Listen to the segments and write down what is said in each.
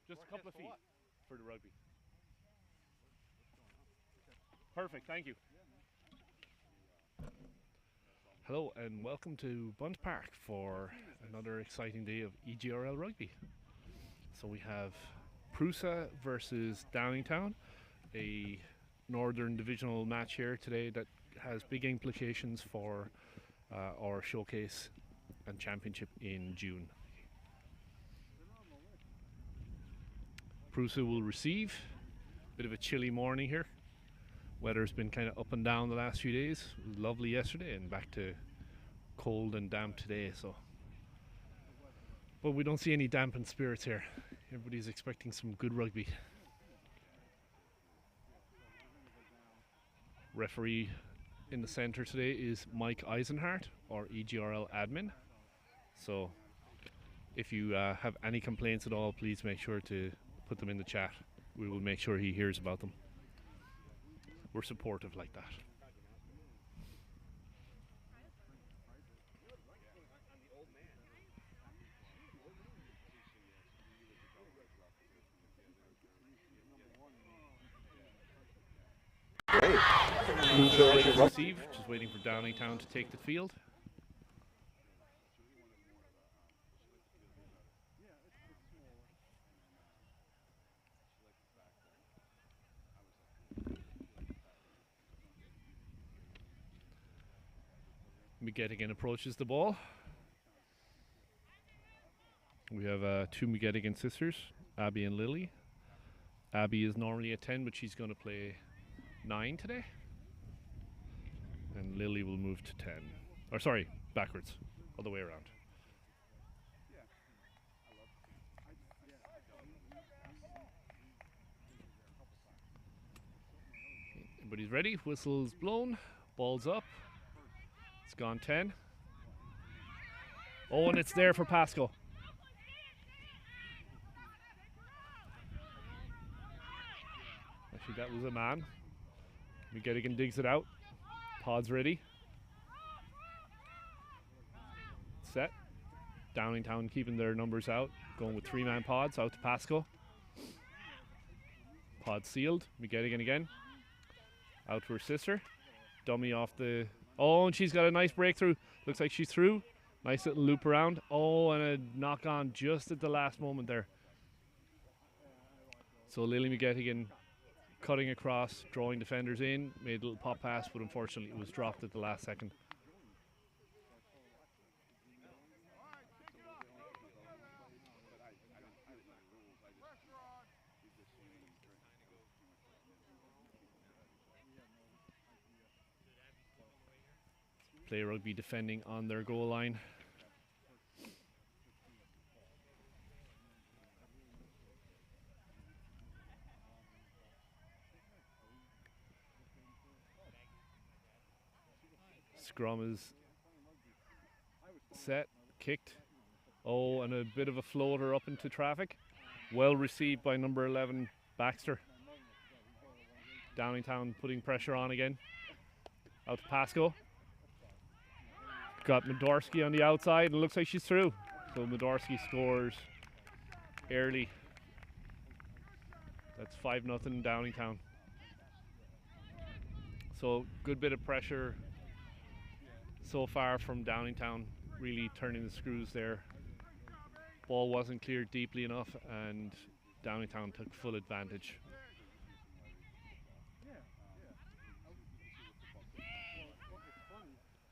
Just a couple of feet for the rugby. Perfect, thank you. Hello and welcome to Bundt Park for another exciting day of EGRL rugby. So we have PRUSA versus Downingtown, a northern divisional match here today that has big implications for our showcase and championship in June. PRUSA will receive. Bit of a chilly morning here. Weather's been kind of up and down the last few days. It was lovely yesterday and back to cold and damp today. But we don't see any dampened spirits here. Everybody's expecting some good rugby. Referee in the centre today is Mike Eisenhart, our EGRL admin. So if you have any complaints at all, please make sure to put them in the chat. We will make sure he hears about them. We're supportive like that. Receive, just waiting for Downingtown to take the field. McGettigan approaches the ball. We have two McGettigan sisters, Abby and Lily. Abby is normally a 10, but she's going to play 9 today. And Lily will move to 10. Or sorry, backwards, other way around. Everybody's ready, whistle's blown, ball's up. It's gone 10. Oh, and it's there for Pasco. Actually, that was a man. McGettigan digs it out. Pod's ready. Set. Downingtown keeping their numbers out. Going with 3-man pods out to Pasco. Pod sealed. McGettigan again. Out to her sister. Dummy off the... Oh, and she's got a nice breakthrough. Looks like she's through. Nice little loop around. Oh, and a knock on just at the last moment there. So Lily McGettigan cutting across, drawing defenders in, made a little pop pass, but unfortunately it was dropped at the last second. Play rugby defending on their goal line. Scrum is set, kicked. Oh, and a bit of a floater up into traffic. Well received by number 11, Baxter. Downingtown putting pressure on again. Out to Pasco. Got Medorsky on the outside, and it looks like she's through. So Medorsky scores early. That's 5-0 Downingtown. So good bit of pressure so far from Downingtown, really turning the screws there. Ball wasn't cleared deeply enough, and Downingtown took full advantage.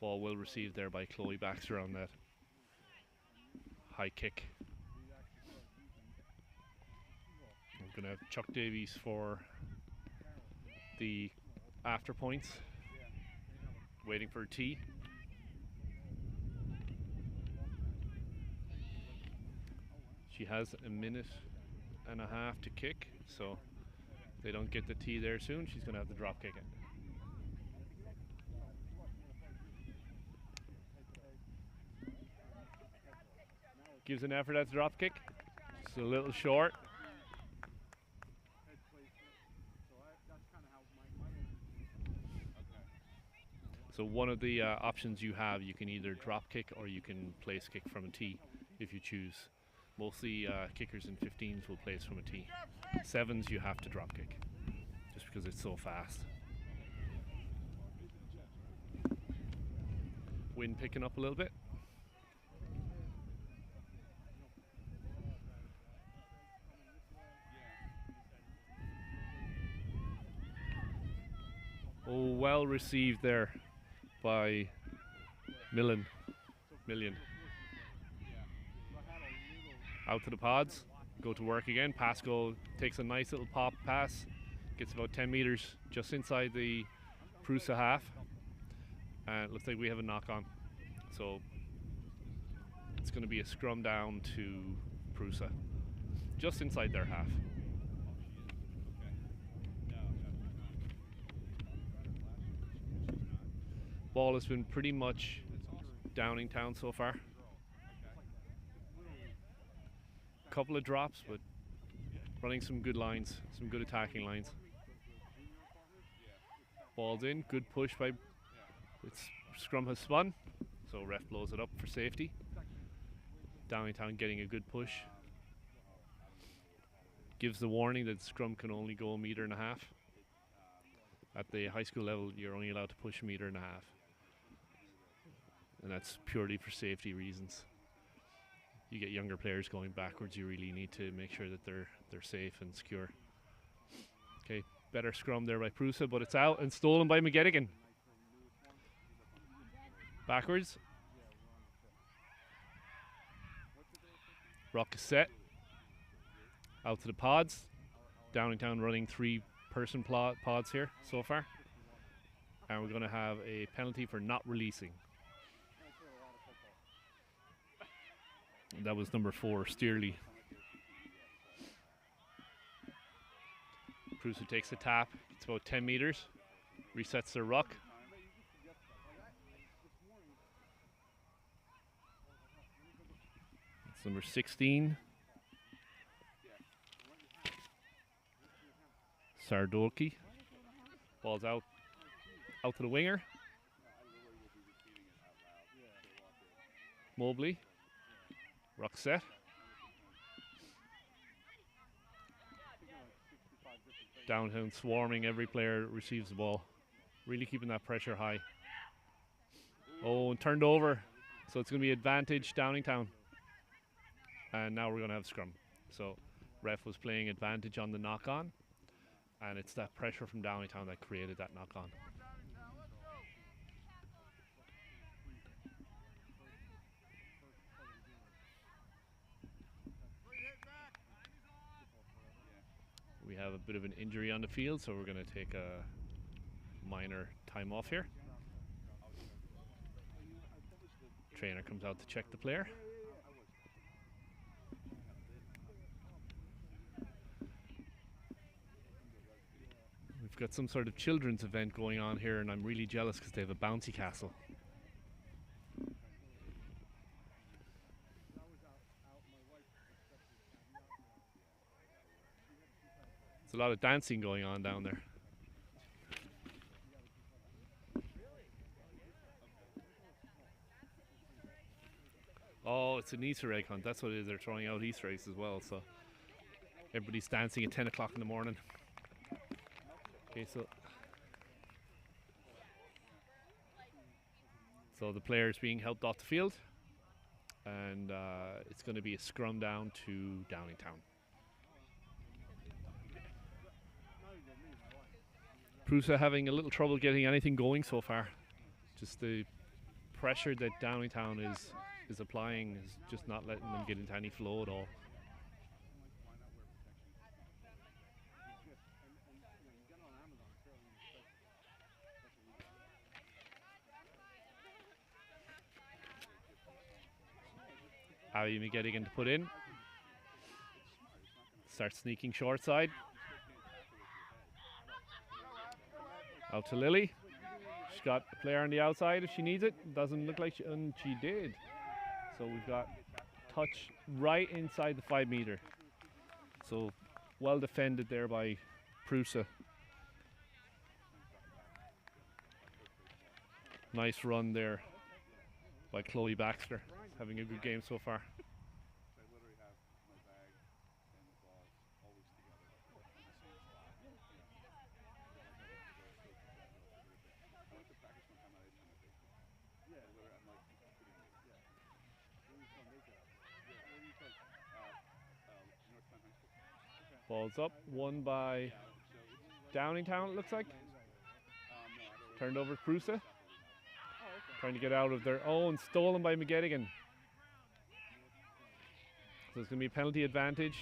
Ball well received there by Chloe Baxter on that high kick. We're going to have Chuck Davies for the after points. Waiting for a tee. She has a minute and a half to kick, so if they don't get the tee there soon, she's going to have the drop kick it. Gives an effort at the drop kick. Just a little short. So one of the options you have, you can either drop kick or you can place kick from a tee if you choose. Mostly kickers in 15s will place from a tee. 7s you have to drop kick, just because it's so fast. Wind picking up a little bit. Oh, well received there by Million. Out to the pods, go to work again. Pascal takes a nice little pop pass, gets about 10 meters just inside the PRUSA half, and it looks like we have a knock on. So it's going to be a scrum down to PRUSA, just inside their half. Ball has been pretty much Downingtown so far. Couple of drops, but running some good lines, some good attacking lines. Ball's in, good push by, its scrum has spun, so ref blows it up for safety. Downingtown getting a good push. Gives the warning that scrum can only go 1.5 meters. At the high school level, you're only allowed to push 1.5 meters. And that's purely for safety reasons. You get younger players going backwards, you really need to make sure that they're safe and secure. Okay, better scrum there by PRUSA, but it's out and stolen by McGettigan. Backwards. Rock is set. Out to the pods. Downingtown running 3-person pods here so far. And we're going to have a penalty for not releasing. That was number 4, Steerley. PRUSA takes the tap. It's about 10 meters. Resets their ruck. It's number 16. Sardolki. Ball's out to the winger. Mobley. Ruck set. Downtown swarming, every player receives the ball. Really keeping that pressure high. Oh, and turned over. So it's going to be advantage Downingtown. And now we're going to have scrum. So ref was playing advantage on the knock-on. And it's that pressure from Downingtown that created that knock-on. We have a bit of an injury on the field, so we're going to take a minor time off here. Trainer comes out to check the player. We've got some sort of children's event going on here, and I'm really jealous because they have a bouncy castle. A lot of dancing going on down there. Oh, it's an Easter egg hunt. That's what it is. They're throwing out Easter eggs as well. So everybody's dancing at 10 o'clock in the morning. Okay, so the player's being helped off the field. And it's going to be a scrum down to Downingtown. PRUSA having a little trouble getting anything going so far. Just the pressure that Downingtown is applying is just not letting them get into any flow at all. Abby McGettigan to put in. Starts sneaking short side. Out to Lily. She's got a player on the outside if she needs it. Doesn't look like and she did. So we've got touch right inside the 5 meter. So well defended there by PRUSA. Nice run there by Chloe Baxter. Having a good game so far. Ball's up, won by Downingtown, it looks like. Turned over to PRUSA. Trying to get out of their own, stolen by McGettigan. So it's going to be a penalty advantage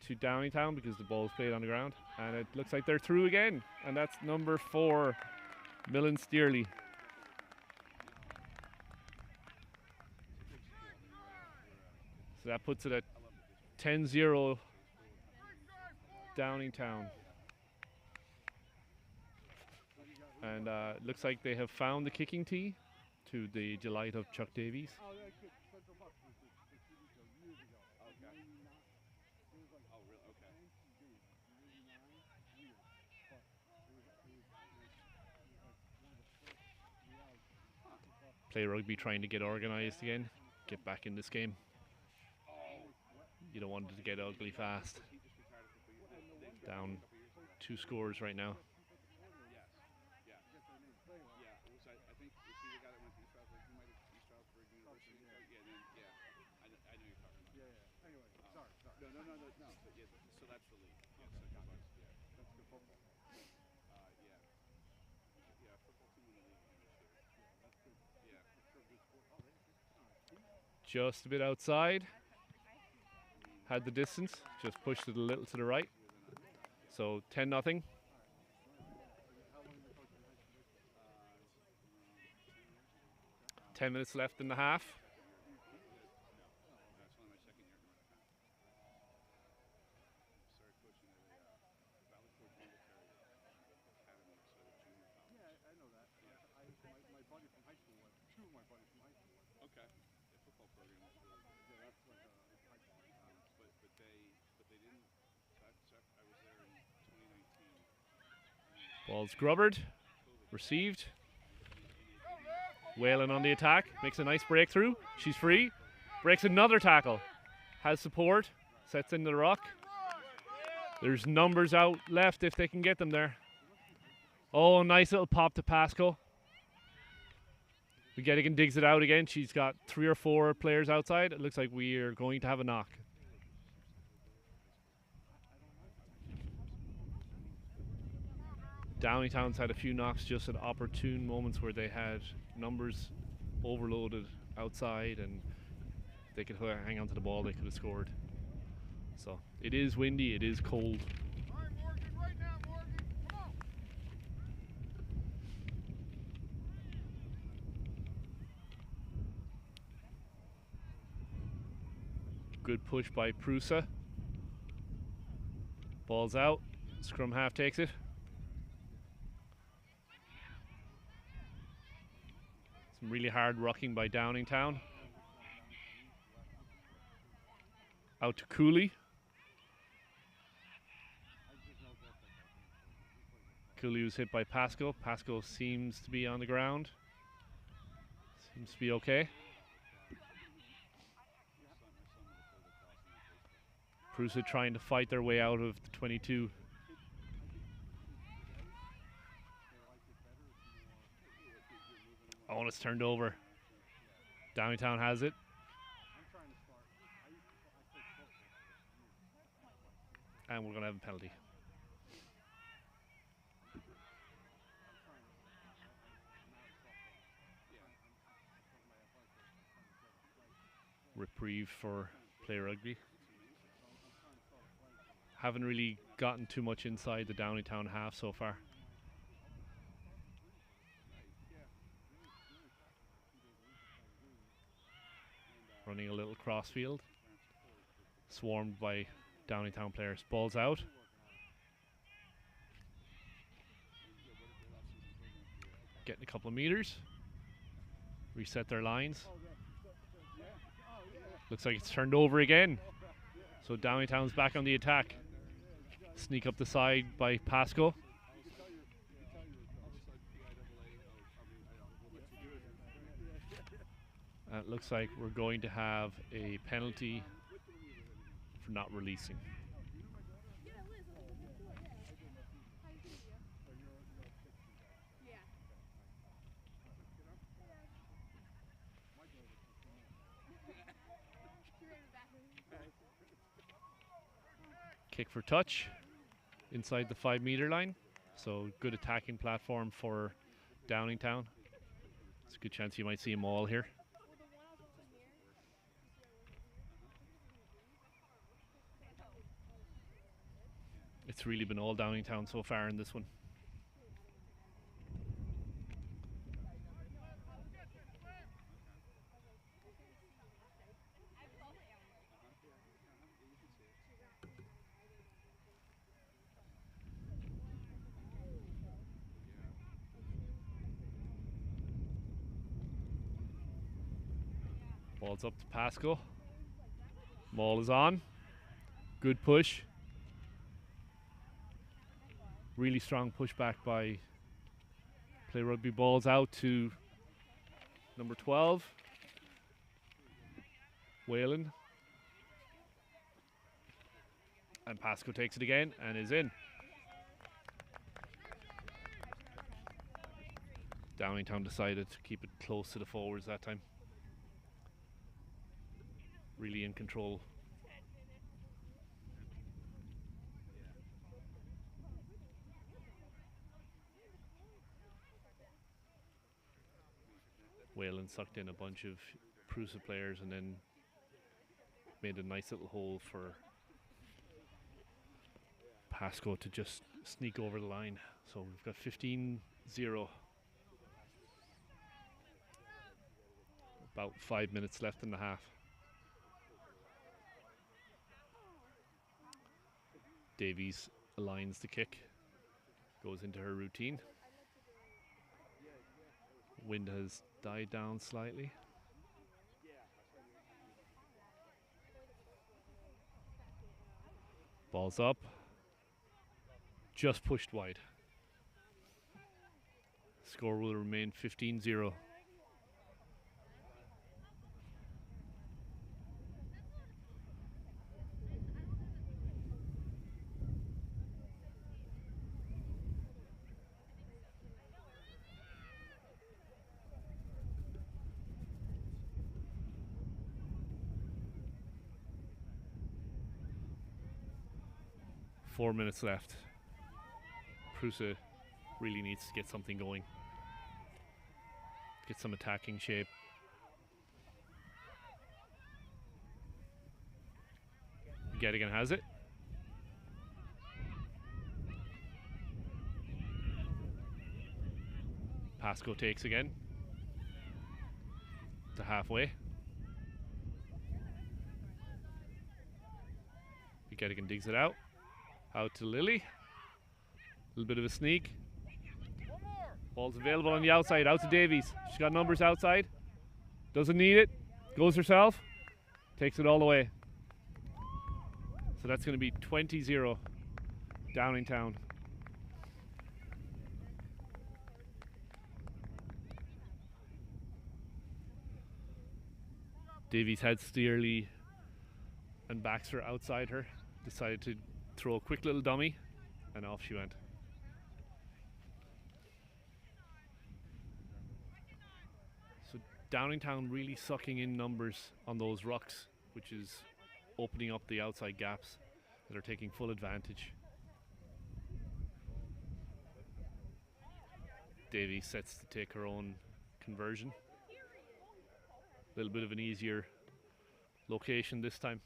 to Downingtown because the ball's played on the ground. And it looks like they're through again. And that's number 4, Millen Steerley. So that puts it at 10-0 Downingtown. And it looks like they have found the kicking tee to the delight of Chuck Davies. Play rugby trying to get organised again, get back in this game. You don't want it to get ugly fast. Down 2 scores right now. Just a bit outside. Had the distance, just pushed it a little to the right. So 10-0. Ten minutes left in the half. Ball's grubbered, received. Whalen on the attack, makes a nice breakthrough. She's free, breaks another tackle. Has support, sets into the rock. There's numbers out left if they can get them there. Oh, nice little pop to Pasco. McGettigan digs it out again. She's got 3 or 4 players outside. It looks like we are going to have a knock. Downingtown's had a few knocks just at opportune moments where they had numbers overloaded outside and they could hang on to the ball, they could have scored. So it is windy, it is cold. All right, Morgan, right now, Morgan. Come on. Good push by PRUSA. Ball's out, scrum half takes it. Some really hard rucking by Downingtown. Out to Cooley. Cooley was hit by Pasco. Pasco seems to be on the ground. Seems to be okay. PRUSA trying to fight their way out of the 22. Oh, and it's turned over. Downingtown has it. And we're going to have a penalty. Reprieve for play rugby. Haven't really gotten too much inside the Downingtown half so far. Running a little crossfield. Swarmed by Downingtown players. Ball's out. Getting a couple of meters. Reset their lines. Looks like it's turned over again. So Downingtown's back on the attack. Sneak up the side by Pasco. It looks like we're going to have a penalty for not releasing. Kick for touch inside the 5-meter line. So good attacking platform for Downingtown. It's a good chance you might see them all here. It's really been all Downingtown so far in this one. Ball's up to Pasco. Ball is on. Good push. Really strong pushback by Play Rugby. Balls out to number 12, Whalen. And Pasco takes it again and is in. Downingtown decided to keep it close to the forwards that time. Really in control. Whalen sucked in a bunch of PRUSA players and then made a nice little hole for Pasco to just sneak over the line. So we've got 15-0. About 5 minutes left in the half. Davies aligns the kick, goes into her routine. Wind has died down slightly. Ball's up. Just pushed wide. Score will remain 15-0. Four minutes left. PRUSA really needs to get something going. Get some attacking shape. Gettigan has it. Pasco takes again. To halfway. Gettigan digs it out. Out to Lily. A little bit of a sneak. Ball's available on the outside. Out to Davies. She's got numbers outside. Doesn't need it. Goes herself. Takes it all the way. So that's going to be 20-0 Downingtown. Davies had Steerley and Baxter outside her. Decided to throw a quick little dummy and off she went. So Downingtown really sucking in numbers on those rucks, which is opening up the outside gaps that are taking full advantage. Davies sets to take her own conversion. A little bit of an easier location this time.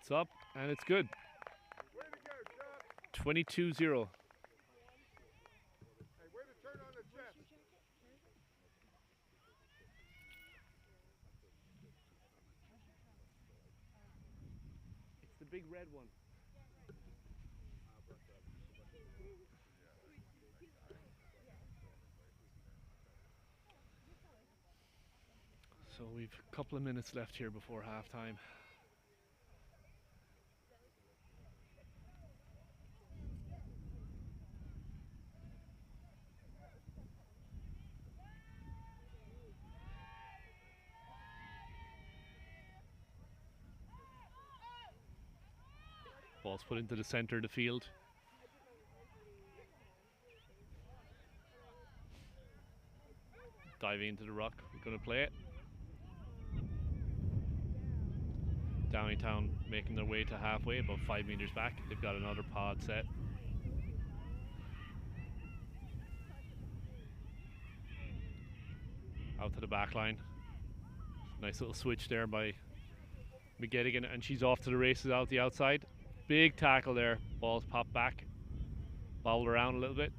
It's up and it's good. 22-0. Hey, way to turn on the chest. It's the big red one. So we've a couple of minutes left here before halftime. Ball's put into the center of the field. diving into the rock. We're going to play it. Downingtown making their way to halfway, about 5 meters back. They've got another pod set. Out to the back line. Nice little switch there by McGettigan, and she's off to the races out the outside. Big tackle there. Ball's popped back. Bobbled around a little bit.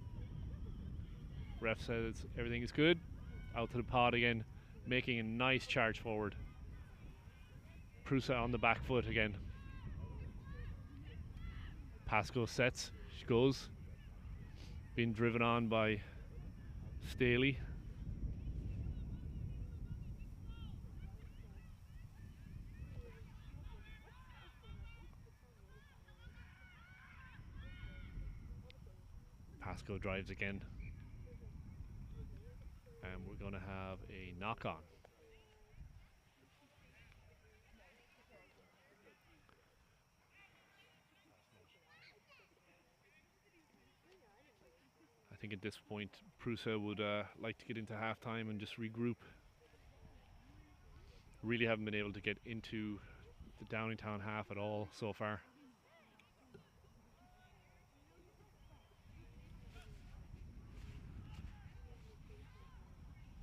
Ref says everything is good. Out to the pod again, making a nice charge forward. PRUSA on the back foot again. Pasco sets. She goes. Being driven on by Staley. Pasco drives again. And we're going to have a knock on. I think at this point PRUSA would like to get into halftime and just regroup. Really haven't been able to get into the Downingtown half at all so far.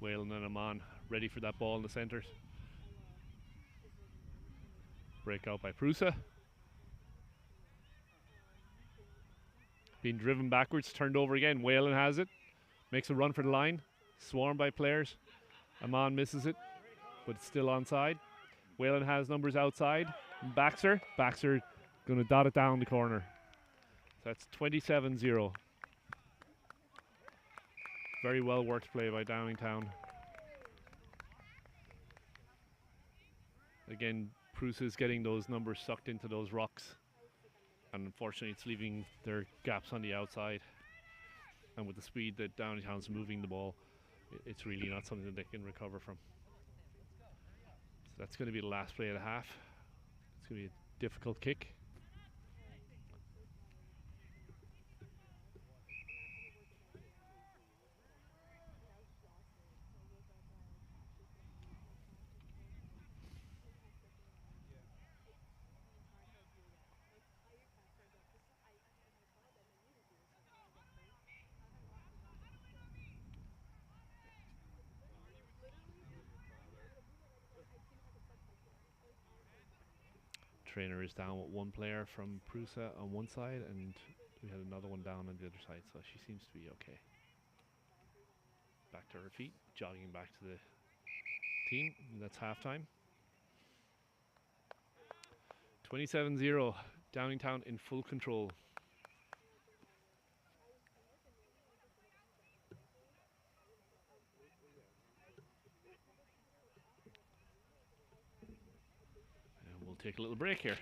Whalen and Amon ready for that ball in the centres. Break out by PRUSA. Being driven backwards, turned over again. Whalen has it. Makes a run for the line. Swarmed by players. Amon misses it, but it's still onside. Whalen has numbers outside. Baxter. Baxter going to dot it down the corner. So that's 27-0. Very well worked play by Downingtown. Again, PRUSA is getting those numbers sucked into those rocks. And unfortunately, it's leaving their gaps on the outside. And with the speed that Downingtown's moving the ball, it's really not something that they can recover from. So that's going to be the last play of the half. It's going to be a difficult kick. Trainer is down with one player from PRUSA on one side, and we had another one down on the other side, so she seems to be okay. Back to her feet, jogging back to the team. And that's halftime. 27-0, Downingtown in full control. And we'll take a little break here.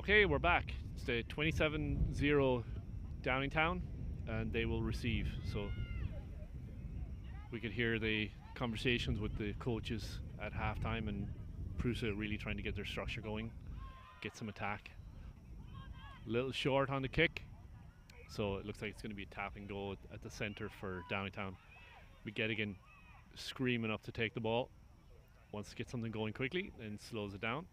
Okay, we're back. It's the 27-0 Downingtown, and they will receive. So we could hear the conversations with the coaches at halftime, and PRUSA really trying to get their structure going, get some attack. A little short on the kick, so it looks like it's going to be a tap and go at the centre for Downingtown. McGettigan screaming up to take the ball. Wants to get something going quickly and slows it down.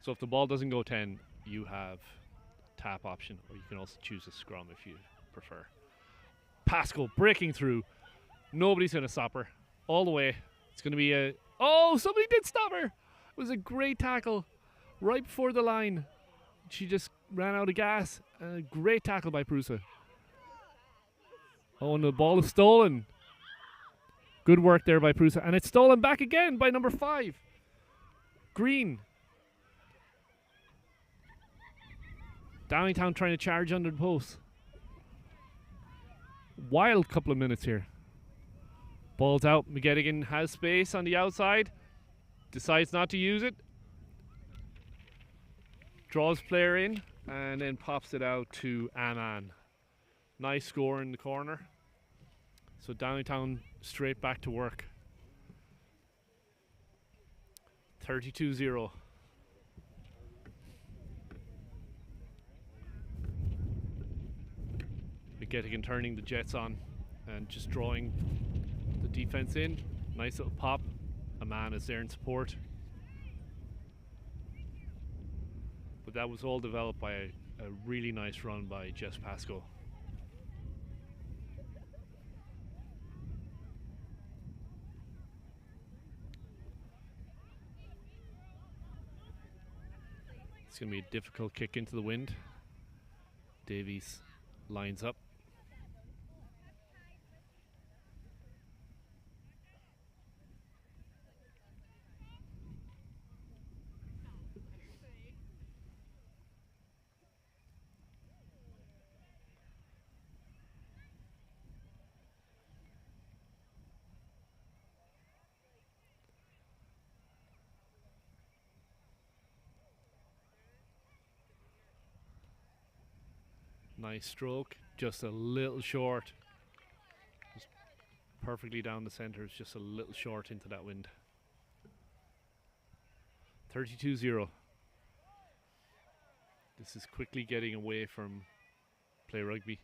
So if the ball doesn't go 10, you have tap option, or you can also choose a scrum if you prefer. Pascal breaking through. Nobody's going to stop her. All the way. It's going to be a... Oh, somebody did stop her. It was a great tackle right before the line. She just ran out of gas. A great tackle by PRUSA. Oh, and the ball is stolen. Good work there by PRUSA. And it's stolen back again by number 5. Green. Downingtown trying to charge under the post. Wild couple of minutes here. Ball's out. McGettigan has space on the outside. Decides not to use it. Draws player in and then pops it out to Aman. Nice score in the corner. So Downingtown straight back to work. 32-0. McGettigan turning the Jets on and just drawing the defense in. Nice little pop. Aman is there in support. But that was all developed by a really nice run by Jess Pascal. It's going to be a difficult kick into the wind. Davies lines up. Nice stroke, just a little short. Just perfectly down the centre, it's just a little short into that wind. 32-0. This is quickly getting away from play rugby.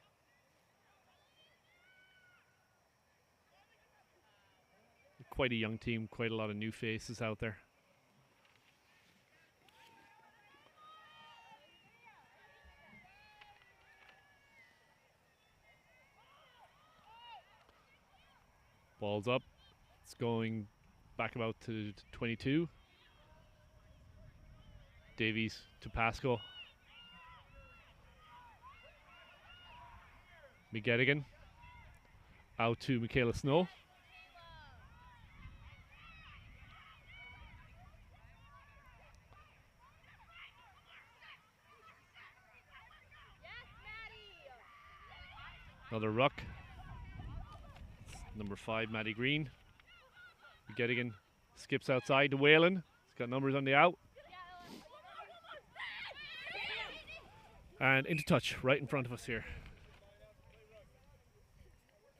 Quite a young team, quite a lot of new faces out there. Ball's up. It's going back about to 22. Davies to Pascal. McGettigan out to Michaela Snow. Another ruck. Number 5, Maddie Green. McGettigan skips outside to Whalen. He's got numbers on the out. And into touch, right in front of us here.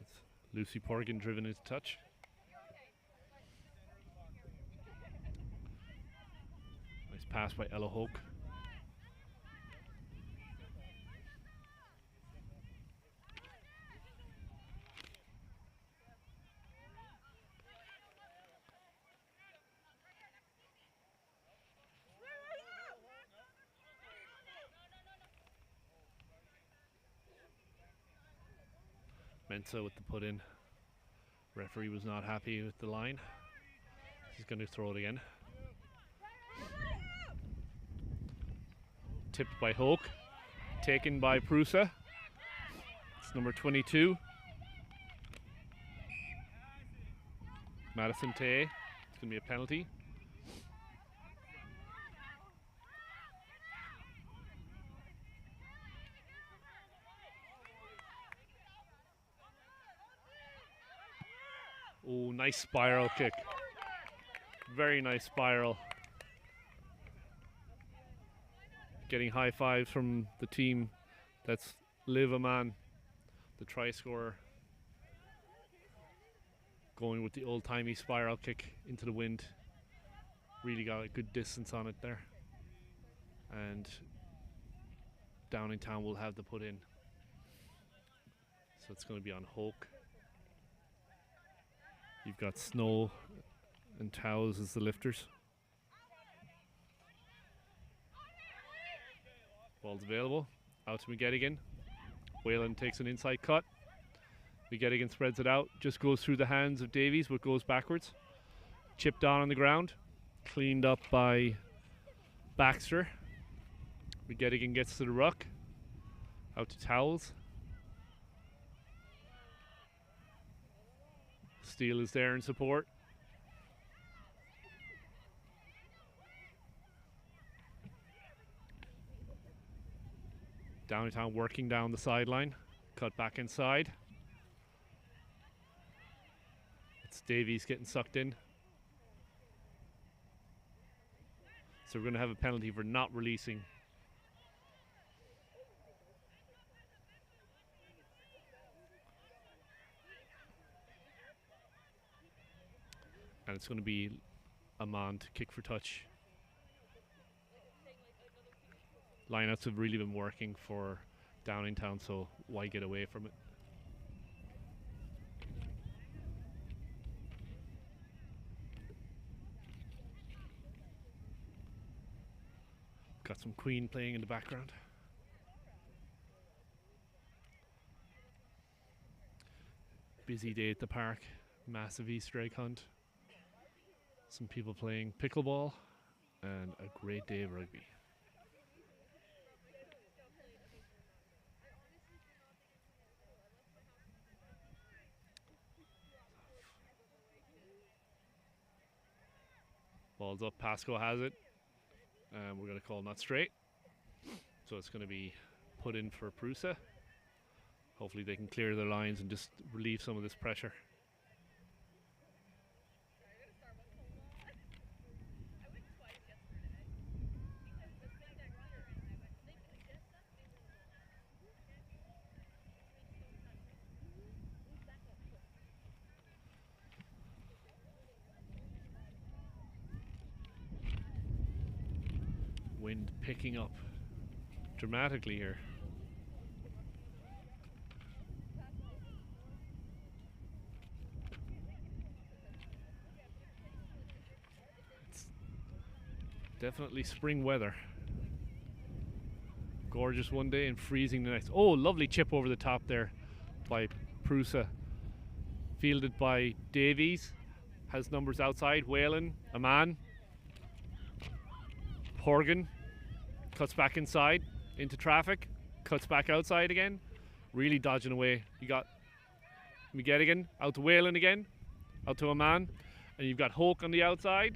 It's Lucy Porgan driven into touch. Nice pass by Ella Hoke. Mensa with the put in. Referee was not happy with the line. He's going to throw it again. Tipped by Hoke. Taken by PRUSA. It's number 22. Madison Tay. It's going to be a penalty. Oh, nice spiral kick. Very nice spiral. Getting high fives from the team that's Lebanon, the try scorer. Going with the old-timey spiral kick into the wind. Really got a good distance on it there. And Downingtown will have to put in. So it's going to be on Hoke. You've got Snow and Towers as the lifters. Ball's available. Out to McGettigan. Whalen takes an inside cut. McGettigan spreads it out. Just goes through the hands of Davies, but goes backwards. Chipped on the ground. Cleaned up by Baxter. McGettigan gets to the ruck. Out to Towels. Steele is there in support. Downingtown working down the sideline. Cut back inside. It's Davies getting sucked in. So we're going to have a penalty for not releasing. And it's going to be Amon to kick for touch. Lineouts have really been working for Downingtown, so why get away from it? Got some Queen playing in the background. Busy day at the park. Massive Easter egg hunt. Some people playing pickleball and a great day of rugby. Ball's up, Pasco has it. And we're going to call not straight. So it's going to be put in for PRUSA. Hopefully they can clear their lines and just relieve some of this pressure. Wind picking up dramatically here. It's definitely spring weather. Gorgeous one day and freezing the next. Oh, lovely chip over the top there by PRUSA. Fielded by Davies. Has numbers outside. Whalen, Aman. Horgan cuts back inside into traffic, cuts back outside again, really dodging away. You got McGettigan out to Whalen again, out to Aman, and you've got Hoke on the outside.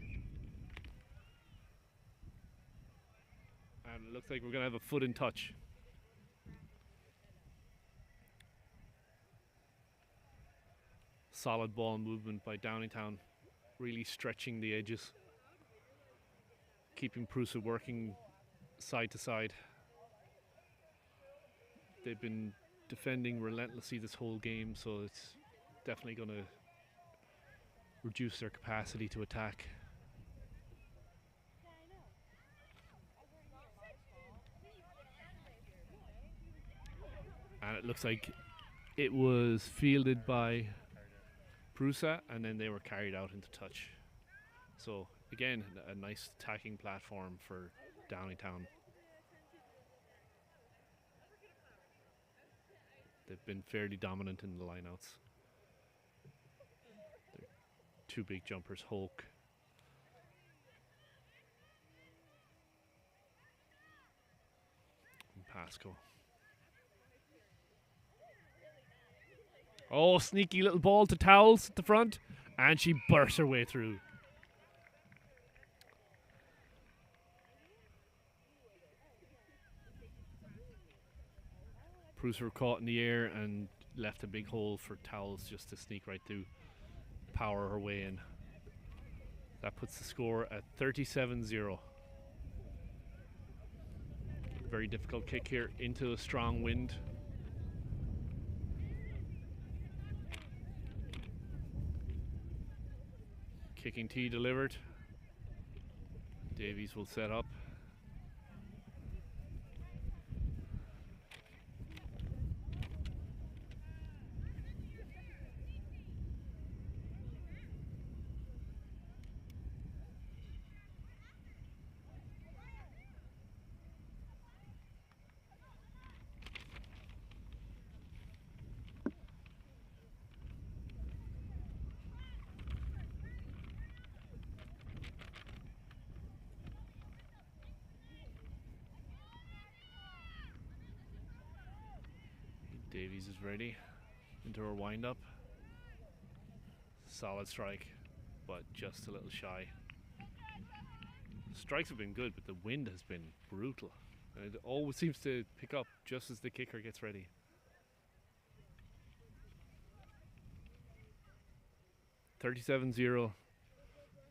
And it looks like we're going to have a foot in touch. Solid ball movement by Downingtown, really stretching the edges. Keeping PRUSA working side to side. They've been defending relentlessly this whole game, so it's definitely going to reduce their capacity to attack. And it looks like it was fielded by PRUSA and then they were carried out into touch. So again, a nice attacking platform for Downingtown. They've been fairly dominant in the lineouts. They're two big jumpers, Hoke. And Pasco. Oh, sneaky little ball to Towels at the front. And she bursts her way through. PRUSA were caught in the air and left a big hole for Towels just to sneak right through. power her way in. That puts the score at 37-0. Very difficult kick here into a strong wind. Kicking tee delivered. Davies will set up. Davies is ready into her wind-up. Solid strike, but just a little shy. Strikes have been good, but the wind has been brutal. And it always seems to pick up just as the kicker gets ready. $37-0.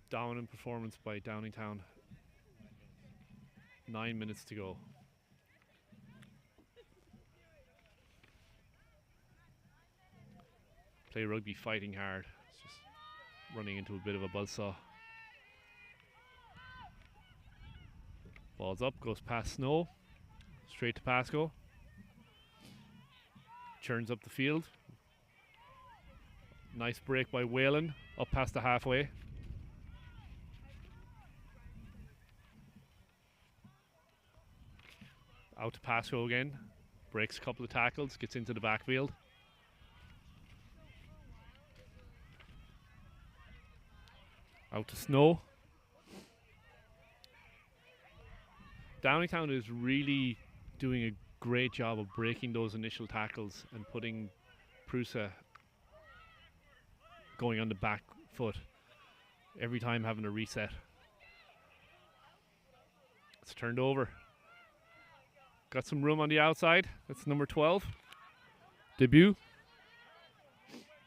Dominant performance by Downingtown. 9 minutes to go. Play rugby fighting hard. It's just running into a bit of a buzzsaw. Ball's up, goes past Snow. Straight to Pascoe. Churns up the field. Nice break by Whalen, up past the halfway. Out to Pascoe again. Breaks a couple of tackles, gets into the backfield. Out to Snow. Downingtown is really doing a great job of breaking those initial tackles and putting PRUSA going on the back foot. Every time having a reset. It's turned over. Got some room on the outside. That's number 12. Debut.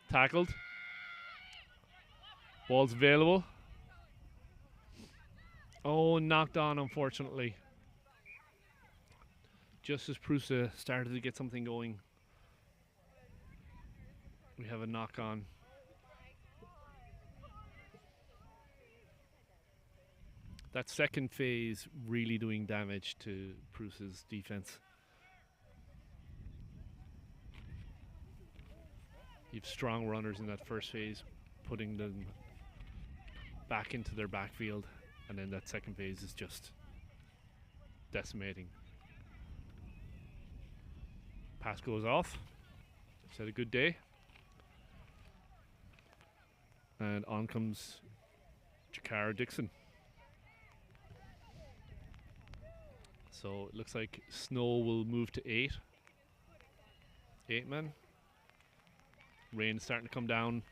Tackled. Ball's available. Oh, knocked on, unfortunately. Just as PRUSA started to get something going, we have a knock on. That second phase really doing damage to PRUSA's defense. You have strong runners in that first phase, putting them back into their backfield, and then that second phase is just decimating. Pass goes off. It's had a good day. And on comes Jakara Dixon. So it looks like Snow will move to 8. 8 men. Rain starting to come down.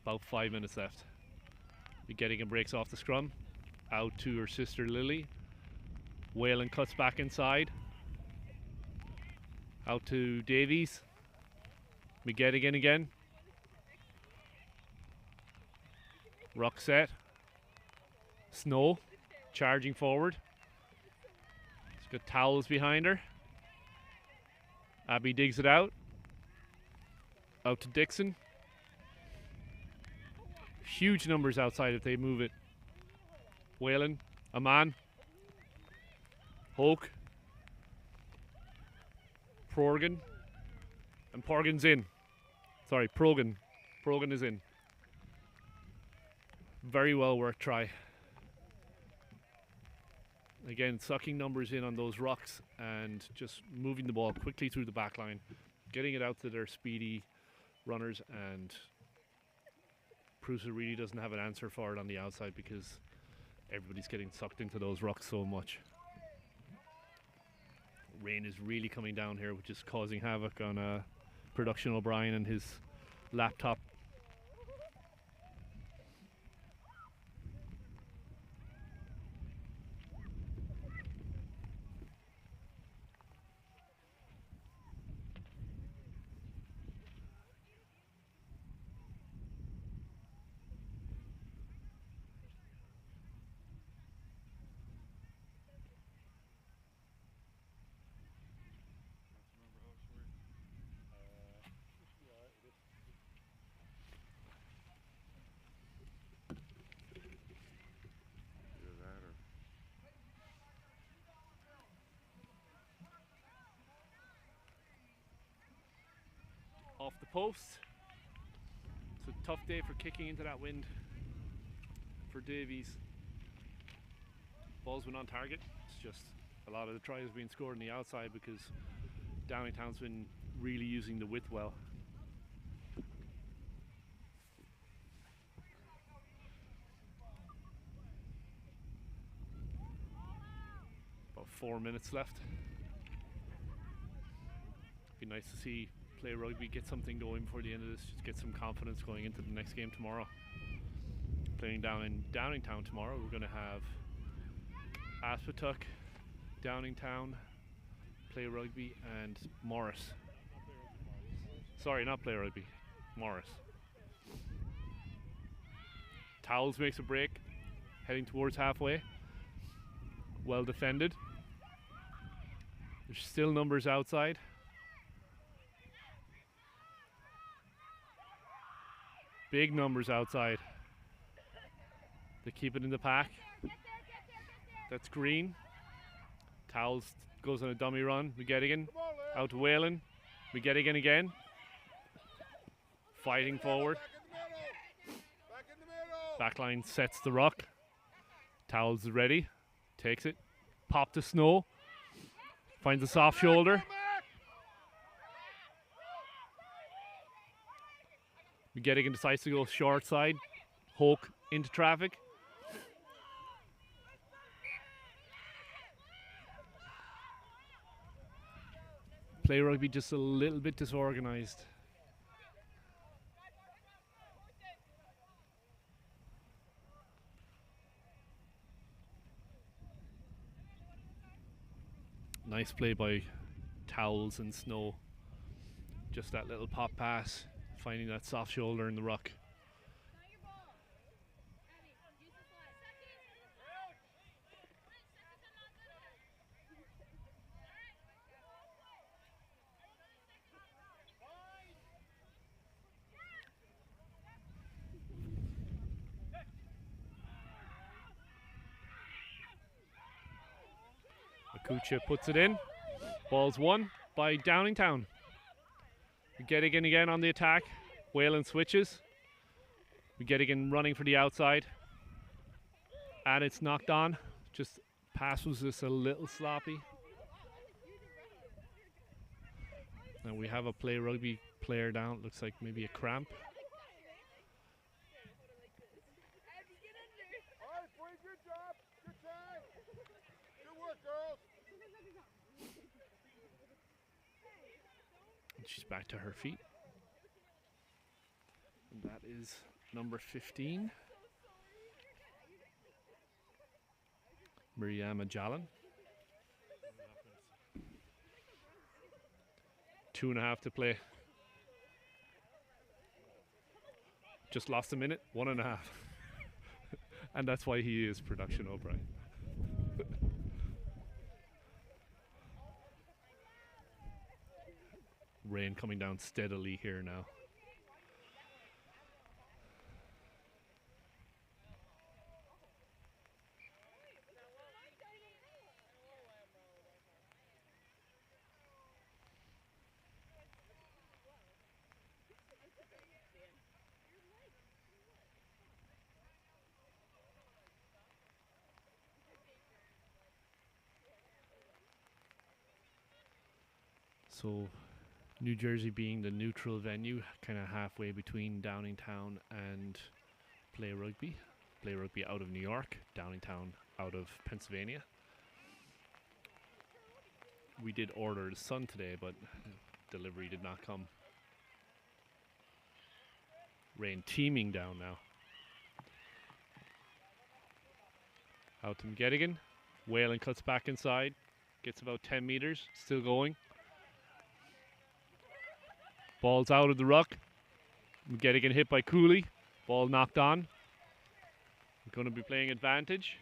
About 5 minutes left. Getting breaks off the scrum. Out to her sister Lily. Whalen cuts back inside. Out to Davies. McGettigan again. Ruck set. Snow charging forward. She's got towels behind her. Abby digs it out. Out to Dixon. Huge numbers outside if they move it. Whalen, a man. Hoke. Prorgan. And Porgan's in. Sorry, Progan. Progan is in. Very well worked try. Again, sucking numbers in on those rucks and just moving the ball quickly through the back line. Getting it out to their speedy runners, and PRUSA really doesn't have an answer for it on the outside because everybody's getting sucked into those rucks so much. Rain is really coming down here, which is causing havoc on Production O'Brien and his laptop. Off the post. It's a tough day for kicking into that wind for Davies. Ball's been on target. It's just a lot of the tries being scored on the outside because Downingtown's been really using the width well. About 4 minutes left. Be nice to see play rugby, get something going before the end of this, just get some confidence going into the next game tomorrow. Playing down in Downingtown tomorrow, we're going to have Aspatuck, Downingtown, play rugby, and Morris. Sorry, not play rugby, Morris. Towels makes a break, heading towards halfway. Well defended. There's still numbers outside. Big numbers outside. They keep it in the pack. That's Green. Towels goes on a dummy run. McGettigan out to Whalen. McGettigan again. Fighting forward. Backline sets the ruck. Towels is ready. Takes it. Pop to Snow. Finds a soft shoulder. McGettigan decides to go short side. Hoke into traffic. Play rugby just a little bit disorganized. Nice play by Towels and Snow. Just that little pop pass, finding that soft shoulder in the ruck. Akucha puts it in. Ball's won by Downingtown. McGettigan again on the attack. Whalen switches. McGettigan running for the outside. And it's knocked on. Just pass was just a little sloppy. And we have a play rugby player down. Looks like maybe a cramp. Good job. Good try. Good work, girls. And she's back to her feet. And that is number 15. Miriam Jalan. 2.5 to play. Just lost a minute, 1.5. And that's why he is production O'Brien. Rain coming down steadily here now. So New Jersey being the neutral venue, kind of halfway between Downingtown and play rugby. Play rugby out of New York, Downingtown out of Pennsylvania. We did order the sun today, but delivery did not come. Rain teeming down now. Out to McGettigan. Whalen cuts back inside. Gets about 10 meters. Still going. Ball's out of the ruck. McGettigan hit by Cooley. Ball knocked on. We're going to be playing advantage.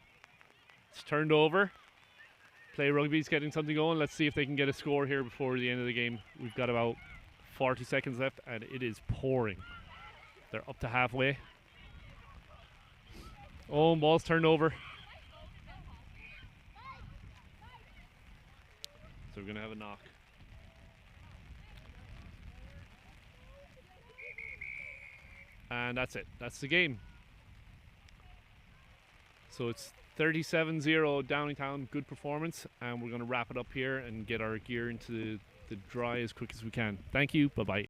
It's turned over. Play rugby's getting something going. Let's see if they can get a score here before the end of the game. We've got about 40 seconds left and it is pouring. They're up to halfway. Oh, ball's turned over. So we're going to have a knock. And that's it. That's the game. So it's 37-0 Downingtown. Good performance. And we're going to wrap it up here and get our gear into the dry as quick as we can. Thank you. Bye-bye.